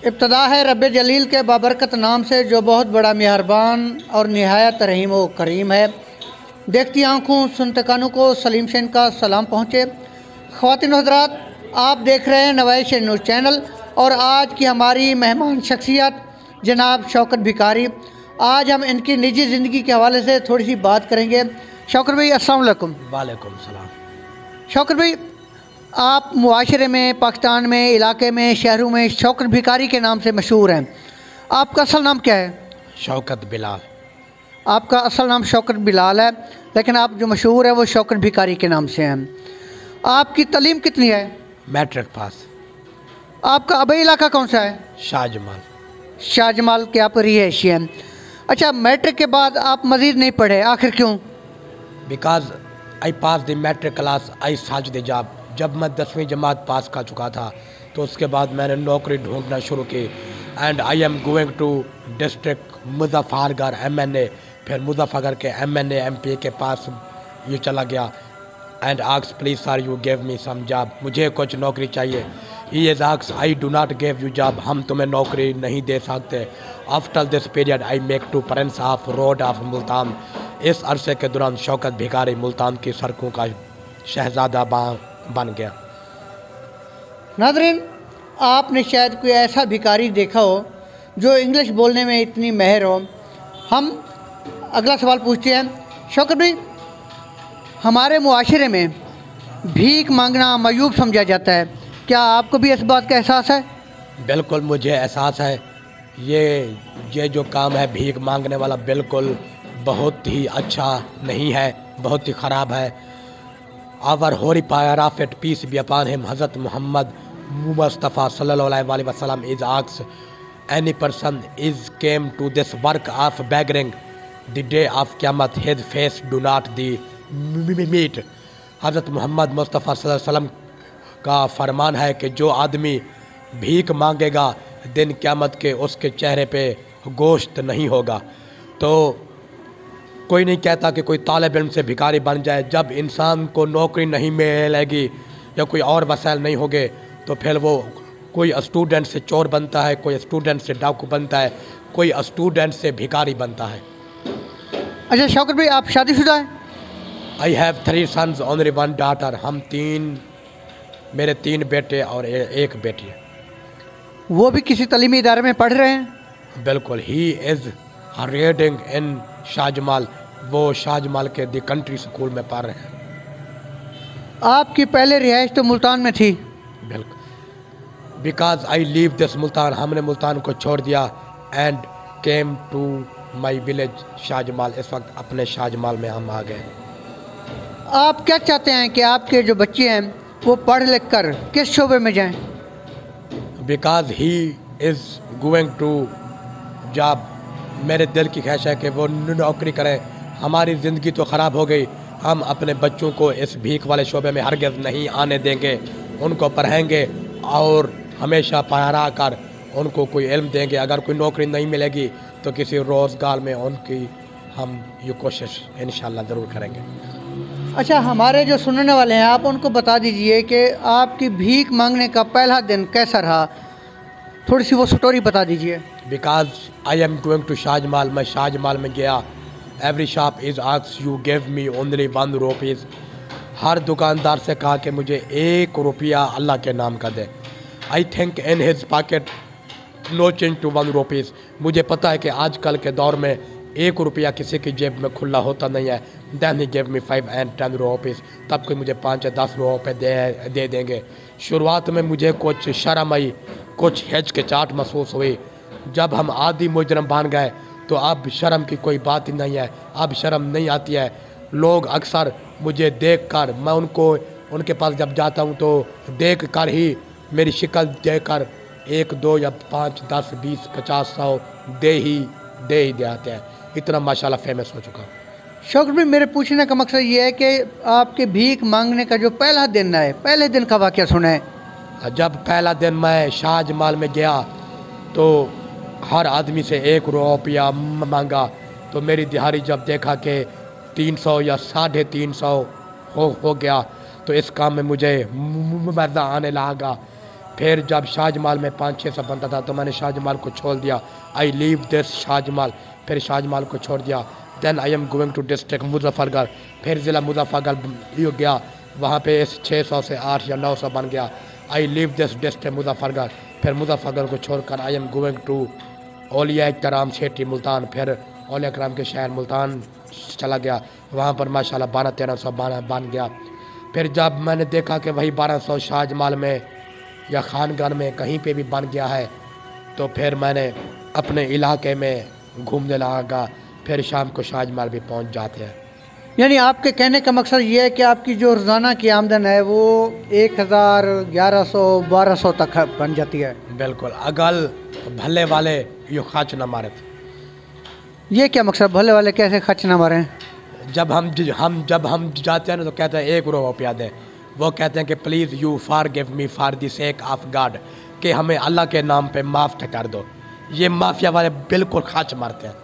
इब्तदा है रब जलील के बाबरकत नाम से, जो बहुत बड़ा मेहरबान और निहायत रहीम व करीम है। देखती आँखों सुनते कानों को सलीम शेन का सलाम पहुँचे। ख़वातीन हज़रात, आप देख रहे हैं नवाइश न्यूज़ चैनल और आज की हमारी मेहमान शख्सियत जनाब शौकत भिखारी। आज हम इनकी निजी ज़िंदगी के हवाले से थोड़ी सी बात करेंगे। शौकत भाई अस्सलाम वालेकुम। वालेकुम सलाम। शौकत भाई, आप मुआशरे में, पाकिस्तान में, इलाके में, शहरों में शौकत भिखारी के नाम से मशहूर हैं। आपका असल नाम क्या है? शौकत बिलाल। आपका असल नाम शौकत बिलाल है, लेकिन आप जो मशहूर है वो शौकत भिखारी के नाम से हैं। आपकी तालीम कितनी है? Matric pass. आपका अबई इलाका कौन सा है? शाहजमाल। शाहजमाल के आप रिहायशी हैं। अच्छा, मैट्रिक के बाद आप मज़ीद नहीं पढ़े, आखिर क्यों? Because I pass the matric class, I search the job. जब मैं 10वीं जमात पास कर चुका था तो उसके बाद मैंने नौकरी ढूंढना शुरू की। And I am going to district Muzaffargarh MNA। फिर मुजफ्फरगढ़ के MNA MP के पास ये चला गया and ask please sir you give me some job, मुझे कुछ नौकरी चाहिए। He is ask I do not give you job, हम तुम्हें नौकरी नहीं दे सकते। After this period I make to prince of road of Multan. इस अरसे के दौरान शौकत भिखारी मुल्तान की सड़कों का शहजादा बन गया। नाज़रीन, आपने शायद कोई ऐसा भिखारी देखा हो जो इंग्लिश बोलने में इतनी माहिर हो। हम अगला सवाल पूछते हैं। शौकत भाई, हमारे मुआशरे में भीख मांगना मयूब समझा जाता है, क्या आपको भी इस बात का एहसास है? बिल्कुल मुझे एहसास है। ये जो काम है भीख मांगने वाला, बिल्कुल बहुत ही अच्छा नहीं है, बहुत ही ख़राब है। Our holy prophet peace be upon him, Hazrat Muhammad Mustafa sallallahu alaihi wasallam is asked, any person is came to this work of begging the day of Qiyamah, his face do not the meet। हज़रत मोहम्मद मुस्तफ़ा सल्लल्लाहु अलैहि वसल्लम का फरमान है कि जो आदमी भीख मांगेगा दिन क़यामत के उसके चेहरे पे गोश्त नहीं होगा। तो कोई नहीं कहता कि कोई तालिब इल्म से भिखारी बन जाए। जब इंसान को नौकरी नहीं मिलेगी या कोई और वसाइल नहीं होंगे तो फिर वो कोई स्टूडेंट से चोर बनता है, कोई स्टूडेंट से डाकू बनता है, कोई स्टूडेंट से भिखारी बनता है। अच्छा शौकत भाई, आप शादीशुदा हैं? I have 3 sons only 1 daughter। मेरे 3 बेटे और 1 बेटी है। वो भी किसी तालीमी इदारे में पढ़ रहे हैं? बिल्कुल, he is reading in Shahjamal. वो शाहजमाल के दी कंट्री स्कूल में पढ़ रहे हैं। आपकी पहले रिहाइश तो मुल्तान में थी? बिल्कुल, because I leave this Multan, हमने मुल्तान को छोड़ दिया and came to my village Shahjamal. इस वक्त अपने शाहजमाल में हम आ गए। आप क्या चाहते हैं कि आपके जो बच्चे हैं वो पढ़ लिख कर किस शोबे में जाएं? Because he is going to job. मेरे दिल की ख्वाहिश है कि वो नौकरी करें। हमारी ज़िंदगी तो ख़राब हो गई, हम अपने बच्चों को इस भीख वाले शोबे में हरगिज़ नहीं आने देंगे। उनको पढ़ाएंगे और हमेशा पढ़ा कर उनको कोई इल्म देंगे। अगर कोई नौकरी नहीं मिलेगी तो किसी रोज़गार में उनकी हम ये कोशिश इंशाल्लाह ज़रूर करेंगे। अच्छा, हमारे जो सुनने वाले हैं आप उनको बता दीजिए कि आपकी भीख मांगने का पहला दिन कैसा रहा, थोड़ी सी वो स्टोरी बता दीजिए। Because I am going to Shahjamal. मैं शाहजमाल में गया। Every shop is ask you give me only 1 rupees. हर दुकानदार से कहा कि मुझे 1 रुपया अल्लाह के नाम का दे। I think in his pocket no change to 1 rupees. मुझे पता है कि आजकल के दौर में 1 रुपया किसी की जेब में खुला होता नहीं है। Then he give me 5 and 10 rupees. तब कोई मुझे 5 या 10 रुपये दे देंगे। शुरुआत में मुझे कुछ शर्म आई, कुछ हिचकिचाहट महसूस हुई। जब हम आदि मुजरम बन गए तो अब शर्म की कोई बात ही नहीं है, अब शर्म नहीं आती है। लोग अक्सर मुझे देखकर, मैं उनके पास जब जाता हूँ तो देख कर ही, मेरी शक्ल देख कर 1, 2 या 5, 10, 20, 50, 100 दे ही आते हैं। इतना माशाल्लाह फेमस हो चुका। शौकत भाई, मेरे पूछने का मकसद ये है कि आपके भीख मांगने का जो पहला दिन है, पहले दिन का वाक़या सुनाएं। जब पहला दिन मैं शाहजमाल में गया तो हर आदमी से 1 रुपया मांगा। तो मेरी दिहाड़ी जब देखा कि 300 या 350 हो गया तो इस काम में मुझे मज़ा आने लगा। फिर जब शाहजमाल में 5-6 साल बनता था तो मैंने शाहजमाल को छोड़ दिया। आई लीव दिस शाहजमाल, फिर शाहजमाल को छोड़ दिया। Then I am going to district Muzaffargarh, फिर ज़िला मुजफ्फरगढ़ गया, वहाँ पे 600 से 8 या 900 बन गया। आई लीव दिस डिस्ट्रिक्ट मुजफ्फरगढ़, फिर मुजफ्फरगढ़ को छोड़कर आई एम गोइंग टू औलिया कराम सिटी मुल्तान, फिर औलिया कराम के शहर मुल्तान चला गया, वहाँ पर माशाल्लाह 1200-1300 बन गया। फिर जब मैंने देखा कि वही 1200 शाहजमाल में या खानगढ़ में कहीं पे भी बन गया है, तो फिर मैंने अपने इलाके में घूमने लगा। फिर शाम को शाहजमाल भी पहुँच जाते हैं। यानी आपके कहने का मकसद ये है कि आपकी जो रोज़ाना की आमदन है वो 1000, 1100-1200 तक बन जाती है। बिल्कुल, अगल भले वाले यो खर्च न मारे। ये क्या मकसद, भले वाले कैसे खर्च ना मारें? जब हम जाते हैं ना तो कहते हैं 1 रुपया दें, वो कहते हैं कि please you forgive me for the sake of God, कि हमें अल्लाह के नाम पे माफ़ कर दो। ये माफिया वाले बिल्कुल खर्च मारते हैं।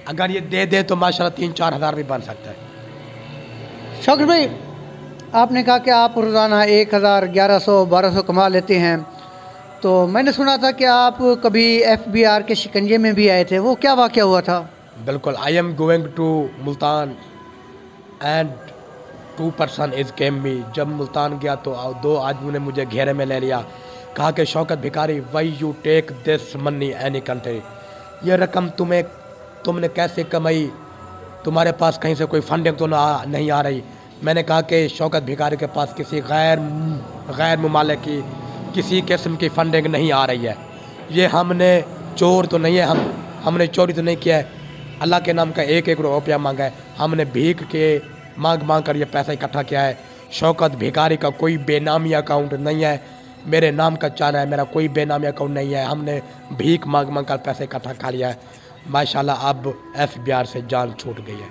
अगर ये दे तो माशाल्लाह 3-4 हज़ार भी बन सकता है। शौकत भाई, आपने कहा कि आप रोज़ाना 1000, 1100, 1200 कमा लेते हैं, तो मैंने सुना था कि आप कभी FBR के शिकंजे में भी आए थे, वो क्या वाक़या हुआ था? बिल्कुल, I am going to Multan and 2 person is came me. जब मुल्तान गया तो 2 आदमियों ने मुझे घेरे में ले लिया, कहा कि शौकत भिखारी, why you take this money any country, ये रकम तुमने कैसे कमाई, तुम्हारे पास कहीं से कोई फंडिंग तो नहीं आ रही। मैंने कहा कि शौकत भिखारी के पास किसी गैर मुमालिक की किसी किस्म की फंडिंग नहीं आ रही है। ये हमने चोर तो नहीं है, हमने चोरी तो नहीं किया है, अल्लाह के नाम का 1-1 रुपया मांगा है, हमने भीख के मांग कर ये पैसा इकट्ठा किया है। शौकत भिखारी का कोई बेनामी अकाउंट नहीं है, मेरे नाम का चारा है, मेरा कोई बेनामी अकाउंट नहीं है, हमने भीख मांग कर पैसे इकट्ठा कर लिया है। माशाल्लाह अब FBR से जान छूट गई है।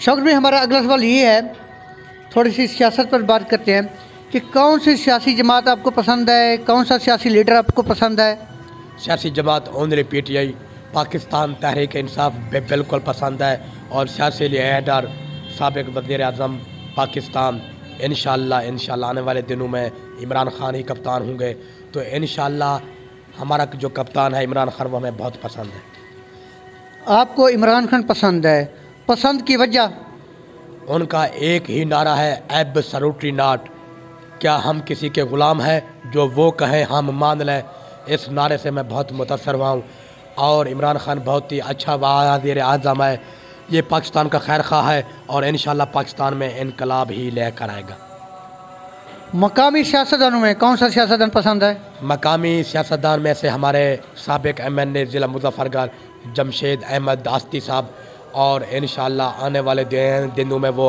शौकत भाई, हमारा अगला सवाल ये है, थोड़ी सी सियासत पर बात करते हैं कि कौन सी सियासी जमात आपको पसंद है, कौन सा सियासी लीडर आपको पसंद है? सियासी जमात ओनली PTI पाकिस्तान तहरीक इंसाफ बिल्कुल पसंद है, और सियासी लीडर साबिक वज़ीर आज़म पाकिस्तान। इंशाल्लाह आने वाले दिनों में इमरान खान ही कप्तान होंगे, तो इंशाल्लाह हमारा जो कप्तान है इमरान खान, वो हमें बहुत पसंद है। आपको इमरान खान पसंद है, पसंद की वजह? उनका एक ही नारा है, एब्सोल्युटली नॉट, क्या हम किसी के ग़ुलाम हैं, जो वो कहें हम मान लें। इस नारे से मैं बहुत मुतासर हुआ हूँ, और इमरान खान बहुत ही अच्छा वज़ीर आज़म है, ये पाकिस्तान का खैर खा है, और इंशाल्लाह पाकिस्तान में इनकलाब ही लेकर आएगा। मकामी सियासतदानों में कौन सा सियासतदान पसंद है? मकामी सियासतदान में से हमारे साबिक MNA ज़िला मुजफ्फरगढ़ जमशेद अहमद दास्ती साहब, और इंशाल्लाह आने वाले दिनों में वो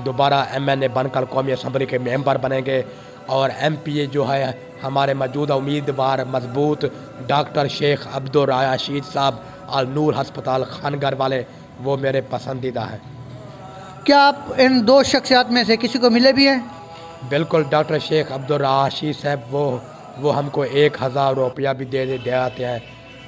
दोबारा MNA बनकर कौमी असम्बली के मेंबर बनेंगे। और MPA जो है हमारे मौजूदा उम्मीदवार मजबूत डॉक्टर शेख अब्दुल राशिद साहब अल नूर हस्पताल खानगढ़ वाले, वो मेरे पसंदीदा हैं। क्या आप इन 2 शख्सियात में से किसी को मिले भी हैं? बिल्कुल, डॉक्टर शेख अब्दुल राशिद साहब वो हमको 1000 रुपया भी दे आते हैं,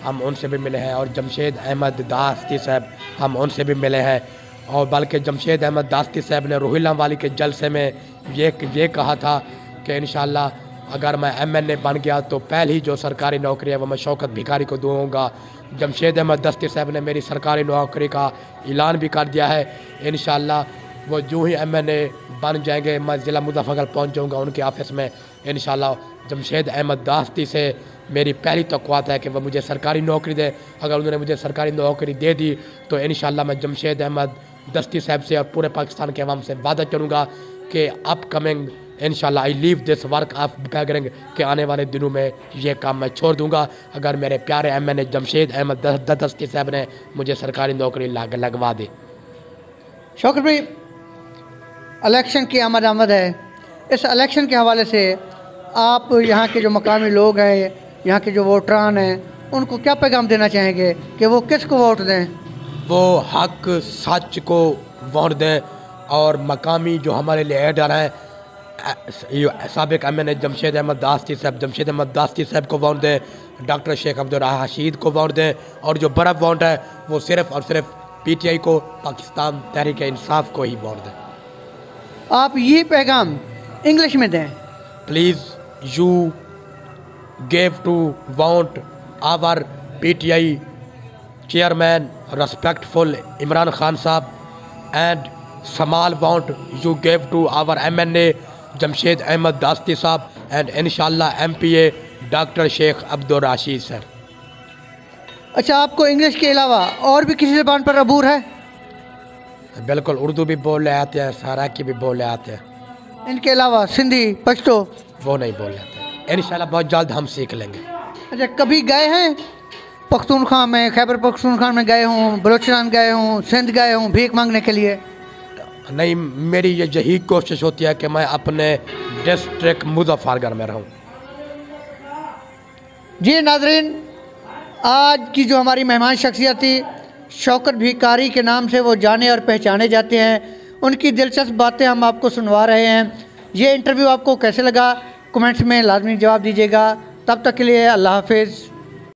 हम उनसे भी मिले हैं। और जमशेद अहमद दास्ती साहब, हम उनसे भी मिले हैं। और बल्कि जमशेद अहमद दास्ती साहब ने रोहिला वाली के जलसे में ये कहा था कि इंशाल्लाह अगर मैं MNA बन गया तो पहली जो सरकारी नौकरी है वो मैं शौकत भिखारी को दूँगा। जमशेद अहमद दास्ती साहब ने मेरी सरकारी नौकरी का ऐलान भी कर दिया है। इंशाल्लाह वो जो ही MNA बन जाएंगे, मैं ज़िला मुजफ्फरगढ़ पहुँच जाऊँगा उनके ऑफिस में। इंशाल्लाह जमशेद अहमद दास्ती से मेरी पहली तक़वात है कि वह मुझे सरकारी नौकरी दे। अगर उन्होंने मुझे सरकारी नौकरी दे दी तो इंशाल्लाह मैं जमशेद अहमद दास्ती साहब से और पूरे पाकिस्तान के अवाम से वादा करूँगा कि अपकमिंग इंशाल्लाह I leave this work of begging, के आने वाले दिनों में ये काम मैं छोड़ दूँगा अगर मेरे प्यारे MNA जमशेद अहमद दास्ती साहब ने मुझे सरकारी नौकरी लगवा दी। शौकत भाई, इलेक्शन की आमद है, इस इलेक्शन के हवाले से आप यहाँ के जो मकामी लोग हैं, यहाँ के जो वोटरान हैं, उनको क्या पैगाम देना चाहेंगे कि वो किसको वोट दें? वो हक सच को वोट दें, और मकामी जो हमारे लीडर हैं साबिक MNA जमशेद अहमद दास्ती साहब को वोट दें, डॉक्टर शेख अब्दुल राशिद को वोट दें, और जो बड़ा वोट है वो सिर्फ़ और सिर्फ PTI को, पाकिस्तान तहरीक इंसाफ को ही वोट दें। आप ये पैगाम इंग्लिश में दें। Please, you gave to want our PTI chairman, respectful Imran Khan Saab, and small want you gave to our MNA Jamshed Ahmed Dasti Saab, and inshallah MPA Dr. Sheikh Abdul Rashid sir. अच्छा, आपको English के अलावा और भी किसी ज़बान पर अबूर है? बिल्कुल, उर्दू भी बोलने आते हैं, सराकी भी बोलने आते हैं, इनके अलावा सिंधी, पश्तो? वो नहीं बोल लेते। इंशाल्लाह बहुत जल्द हम सीख लेंगे। अच्छा, कभी गए हैं पख्तूनख्वा में, खैबर पख्तूनख्वा में गए हों, बलोचिस्तान गए हों, सिंध गए हों भीख मांगने के लिए? नहीं, मेरी यही कोशिश होती है कि मैं अपने डिस्ट्रिक्ट मुजफ्फरगढ़ में रहूं। जी नाजरीन, आज की जो हमारी मेहमान शख्सियत थी, शौकत भिकारी के नाम से वो जाने और पहचाने जाते हैं। उनकी दिलचस्प बातें हम आपको सुनवा रहे हैं। ये इंटरव्यू आपको कैसे लगा, कमेंट्स में लाजमी जवाब दीजिएगा। तब तक के लिए अल्लाह हाफिज़।